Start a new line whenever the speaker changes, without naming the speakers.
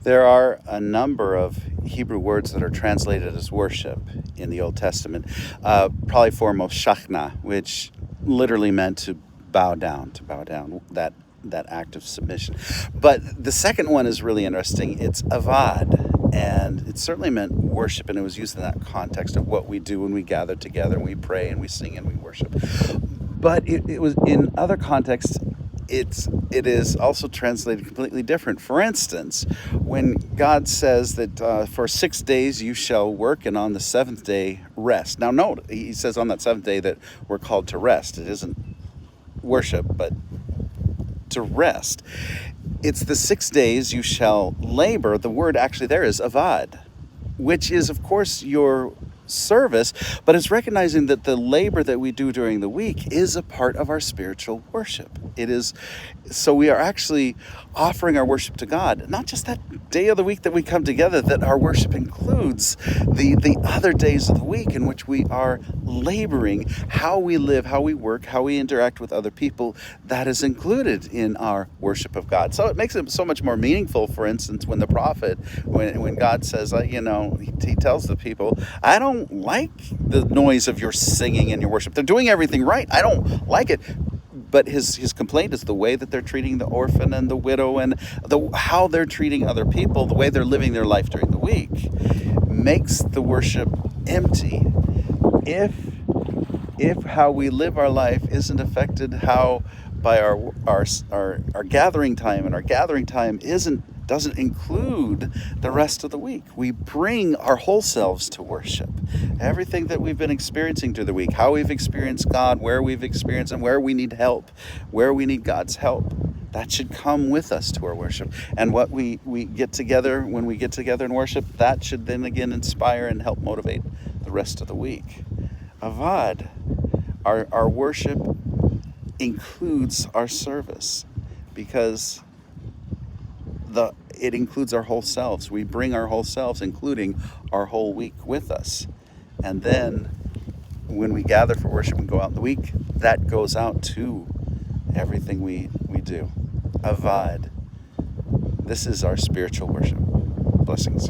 There are a number of Hebrew words that are translated as worship in the Old Testament. Probably foremost, shachna, which literally meant to bow down, that act of submission. But the second one is really interesting. It's avad, and it certainly meant worship, and it was used in that context of what we do when we gather together and we pray and we sing and we worship. But it was in other contexts. It is also translated completely different. For instance, when God says that for 6 days you shall work, and on the seventh day rest. Now note, he says on that seventh day that we're called to rest. It isn't worship, but to rest. It's the 6 days you shall labor. The word actually there is avad, which is, of course, your service, but it's recognizing that the labor that we do during the week is a part of our spiritual worship. It is, so we are actually offering our worship to God, not just that day of the week that we come together, that our worship includes the other days of the week in which we are laboring, how we live, how we work, how we interact with other people. That is included in our worship of God. So it makes it so much more meaningful. For instance, when the prophet, when God says, he tells the people, I don't like the noise of your singing and your worship. They're doing everything right. I don't like it. But his complaint is the way that they're treating the orphan and the widow, and how they're treating other people, the way they're living their life during the week, makes the worship empty. If how we live our life isn't affected by our gathering time, and our gathering time doesn't include the rest of the week. We bring our whole selves to worship. Everything that we've been experiencing through the week, how we've experienced God, where we've experienced and where we need help, where we need God's help, that should come with us to our worship. And what we get together, when we get together and worship, that should then again inspire and help motivate the rest of the week. Avad, our worship includes our service, because it includes our whole selves. We bring our whole selves, including our whole week, with us. And then when we gather for worship and go out in the week, that goes out to everything we do. Avad. This is our spiritual worship. Blessings.